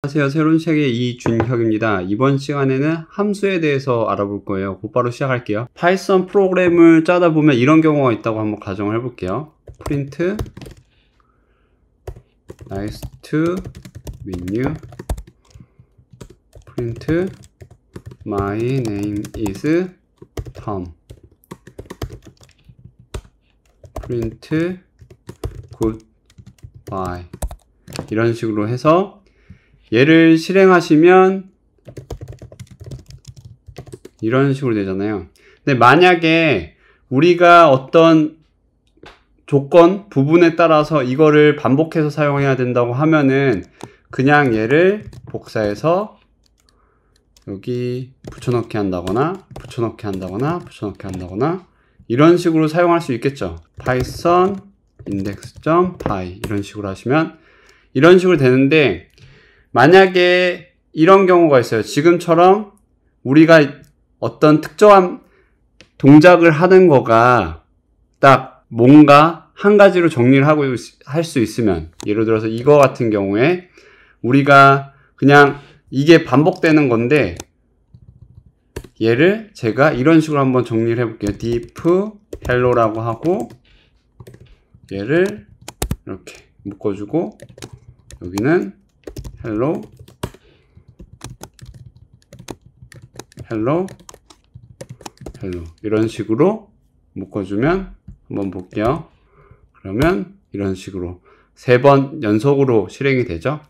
안녕하세요. 새로운 책의 이준혁입니다. 이번 시간에는 함수에 대해서 알아볼 거예요. 곧바로 시작할게요. 파이썬 프로그램을 짜다 보면 이런 경우가 있다고 한번 가정을 해볼게요. print nice to meet you. print my name is Tom. print goodbye. 이런 식으로 해서 얘를 실행하시면 이런 식으로 되잖아요. 근데 만약에 우리가 어떤 조건 부분에 따라서 이거를 반복해서 사용해야 된다고 하면은 그냥 얘를 복사해서 여기 붙여넣기 한다거나 붙여넣기 한다거나 붙여넣기 한다거나 이런 식으로 사용할 수 있겠죠. python index.py 이런 식으로 하시면 이런 식으로 되는데, 만약에 이런 경우가 있어요. 지금처럼 우리가 어떤 특정한 동작을 하는 거가 딱 뭔가 한 가지로 정리를 하고 할 수 있으면, 예를 들어서 이거 같은 경우에 우리가 그냥 이게 반복되는 건데 얘를 제가 이런 식으로 한번 정리를 해볼게요. diff hello라고 하고 얘를 이렇게 묶어주고 여기는 hello 이런 식으로 묶어주면 한번 볼게요. 그러면 이런 식으로 3번 연속으로 실행이 되죠.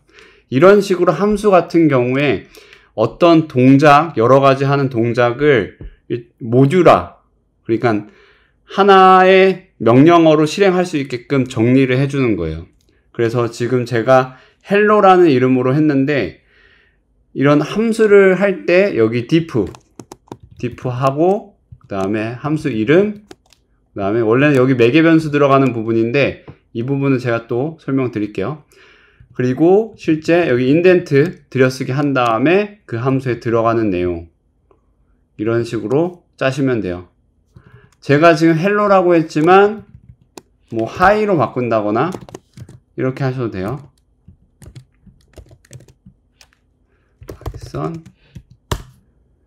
이런 식으로 함수 같은 경우에 어떤 동작, 여러 가지 하는 동작을 모듈화, 그러니까 하나의 명령어로 실행할 수 있게끔 정리를 해주는 거예요. 그래서 지금 제가 hello라는 이름으로 했는데, 이런 함수를 할 때 여기 diff 하고 그 다음에 함수 이름, 그 다음에 원래는 여기 매개 변수 들어가는 부분인데 이 부분은 제가 또 설명드릴게요. 그리고 실제 여기 인덴트 들여쓰기 한 다음에 그 함수에 들어가는 내용, 이런 식으로 짜시면 돼요. 제가 지금 hello라고 했지만 뭐 hi로 바꾼다거나 이렇게 하셔도 돼요.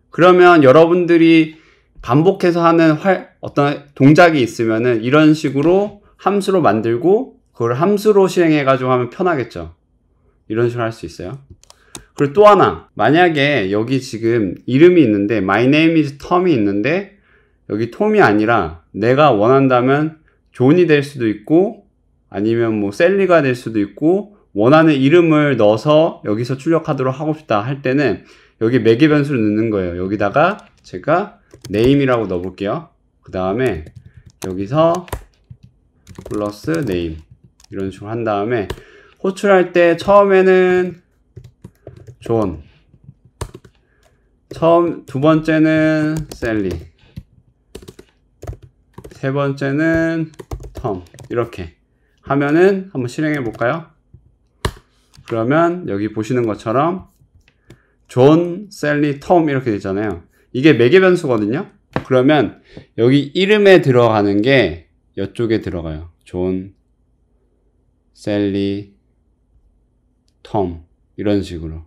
그러면 여러분들이 반복해서 하는 어떤 동작이 있으면은 이런 식으로 함수로 만들고 그걸 함수로 실행해 가지고 하면 편하겠죠. 이런 식으로 할 수 있어요. 그리고 또 하나, 만약에 여기 지금 이름이 있는데 my name is Tom이 있는데 여기 톰이 아니라 내가 원한다면 존이 될 수도 있고 아니면 뭐 셀리가 될 수도 있고 원하는 이름을 넣어서 여기서 출력하도록 하고 싶다 할 때는 여기 매개 변수를 넣는 거예요. 여기다가 제가 name이라고 넣어볼게요. 그 다음에 여기서 플러스 name 이런 식으로 한 다음에 호출할 때 처음에는 존, 두 번째는 셀리, 세 번째는 톰, 이렇게 하면은 한번 실행해 볼까요? 그러면 여기 보시는 것처럼 존, 셀리, 톰 이렇게 되잖아요. 이게 매개 변수거든요. 그러면 여기 이름에 들어가는 게 이쪽에 들어가요. 존, 셀리, 톰 이런 식으로.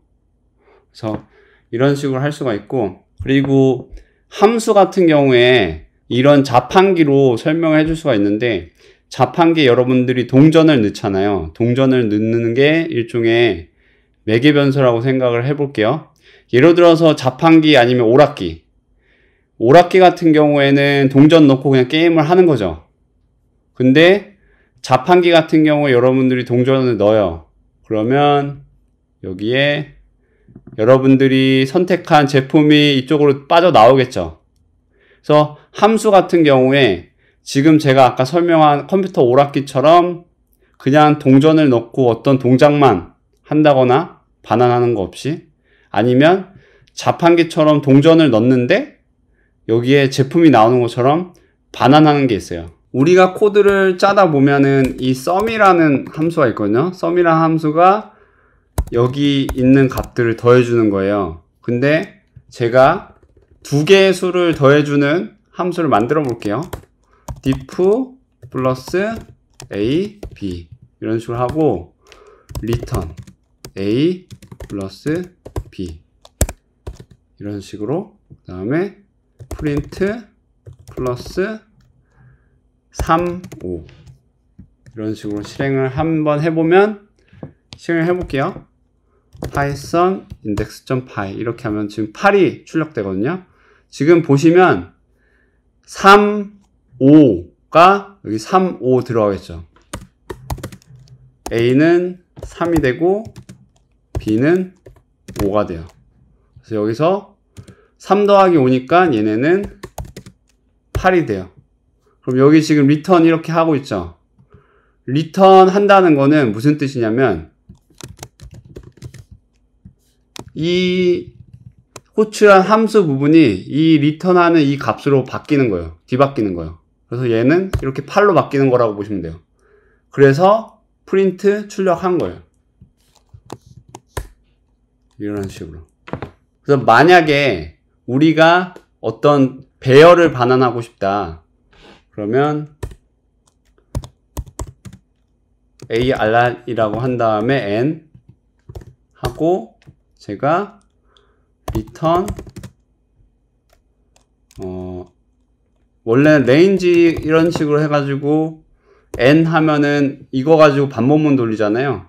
그래서 이런 식으로 할 수가 있고, 그리고 함수 같은 경우에 이런 자판기로 설명을 해줄 수가 있는데, 자판기에 여러분들이 동전을 넣잖아요. 동전을 넣는 게 일종의 매개 변수라고 생각을 해볼게요. 예를 들어서 자판기 아니면 오락기 같은 경우에는 동전 넣고 그냥 게임을 하는 거죠. 근데 자판기 같은 경우에 여러분들이 동전을 넣어요. 그러면 여기에 여러분들이 선택한 제품이 이쪽으로 빠져나오겠죠. 그래서 함수 같은 경우에 지금 제가 아까 설명한 컴퓨터 오락기처럼 그냥 동전을 넣고 어떤 동작만 한다거나 반환하는 거 없이, 아니면 자판기처럼 동전을 넣는데 여기에 제품이 나오는 것처럼 반환하는 게 있어요. 우리가 코드를 짜다 보면은 이 sum이라는 함수가 있거든요. sum이라는 함수가 여기 있는 값들을 더해주는 거예요. 근데 제가 두 개의 수를 더해주는 함수를 만들어 볼게요. diff 플러스 a, b 이런 식으로 하고 return a, 플러스 b 이런 식으로 그 다음에 프린트 플러스 3, 5 이런 식으로 실행을 한번 해보면 실행을 해볼게요. python index.py 이렇게 하면 지금 8이 출력되거든요. 지금 보시면 3, 5가 여기 3, 5 들어가겠죠. A는 3이 되고 B는 5가 돼요. 그래서 여기서 3 더하기 5니까 얘네는 8이 돼요. 그럼 여기 지금 리턴 이렇게 하고 있죠. 리턴 한다는 거는 무슨 뜻이냐면 이 호출한 함수 부분이 이 리턴하는 이 값으로 바뀌는 거예요. 뒤바뀌는 거예요. 그래서 얘는 이렇게 8로 바뀌는 거라고 보시면 돼요. 그래서 프린트 출력한 거예요. 이런 식으로. 그래서 만약에 우리가 어떤 배열을 반환하고 싶다. 그러면 ar이라고 한 다음에 n 하고 제가 return 원래 range 이런 식으로 해가지고 n 하면은 이거 가지고 반복문 돌리잖아요.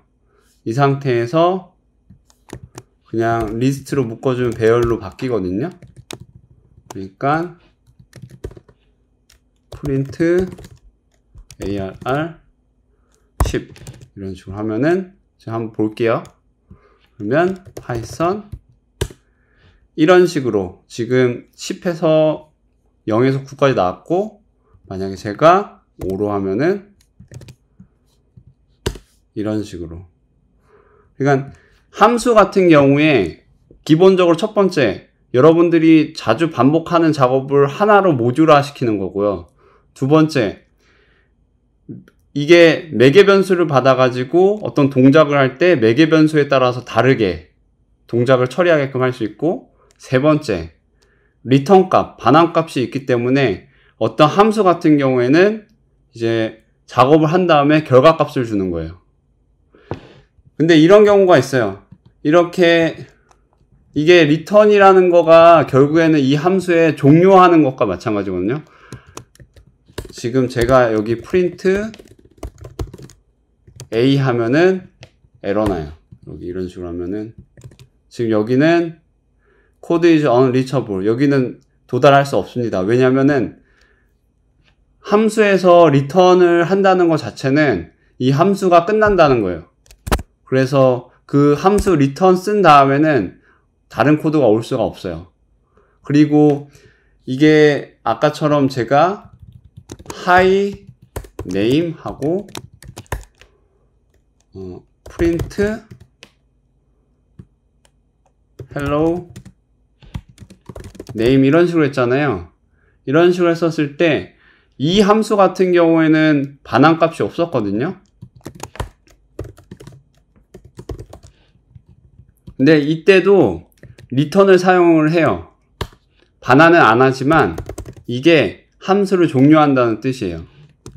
이 상태에서 그냥 리스트로 묶어주면 배열로 바뀌거든요. 그러니까 print arr 10 이런 식으로 하면은 제가 한번 볼게요. 그러면 python 이런 식으로 지금 10에서 0에서 9까지 나왔고 만약에 제가 5로 하면은 이런 식으로. 그러니까 함수 같은 경우에 기본적으로 첫 번째 여러분들이 자주 반복하는 작업을 하나로 모듈화 시키는 거고요. 두 번째 이게 매개 변수를 받아가지고 어떤 동작을 할 때 매개 변수에 따라서 다르게 동작을 처리하게끔 할 수 있고 세 번째 리턴 값, 반환 값이 있기 때문에 어떤 함수 같은 경우에는 이제 작업을 한 다음에 결과 값을 주는 거예요. 근데 이런 경우가 있어요. 이렇게 이게 return이라는 거가 결국에는 이 함수에 종료하는 것과 마찬가지거든요. 지금 제가 여기 print a 하면은 에러 나요. 여기 이런 식으로 하면은 지금 여기는 code is unreachable 여기는 도달할 수 없습니다. 왜냐면은 함수에서 return을 한다는 것 자체는 이 함수가 끝난다는 거예요. 그래서 그 함수 return 쓴 다음에는 다른 코드가 올 수가 없어요. 그리고 이게 아까처럼 제가 hi name 하고 print hello name 이런 식으로 했잖아요. 이런 식으로 했었을 때 이 함수 같은 경우에는 반환 값이 없었거든요. 근데 이때도 return을 사용을 해요. 반환은 안 하지만 이게 함수를 종료한다는 뜻이에요.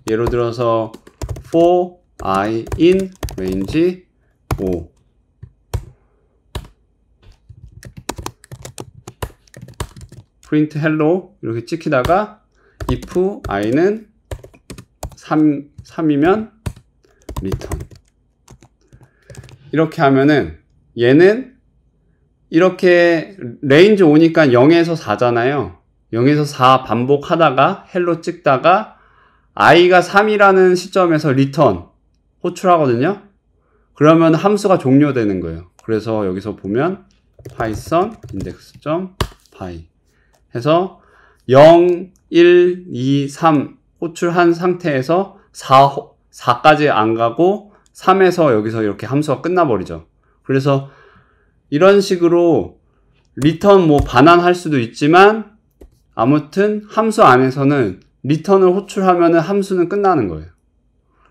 예를 들어서 for I in range 5 print hello 이렇게 찍히다가 if i는 3이면 return 이렇게 하면은 얘는 이렇게 range 5니까 0에서 4잖아요. 0에서 4 반복하다가 hello 찍다가 i가 3이라는 시점에서 return 호출하거든요. 그러면 함수가 종료되는 거예요. 그래서 여기서 보면 python index.py 해서 0, 1, 2, 3 호출한 상태에서 4까지 안 가고 3에서 여기서 이렇게 함수가 끝나버리죠. 그래서 이런 식으로 리턴 뭐 반환할 수도 있지만 아무튼 함수 안에서는 리턴을 호출하면은 함수는 끝나는 거예요.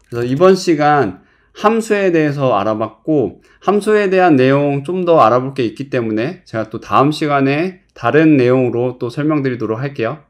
그래서 이번 시간 함수에 대해서 알아봤고 함수에 대한 내용 좀 더 알아볼 게 있기 때문에 제가 또 다음 시간에 다른 내용으로 또 설명드리도록 할게요.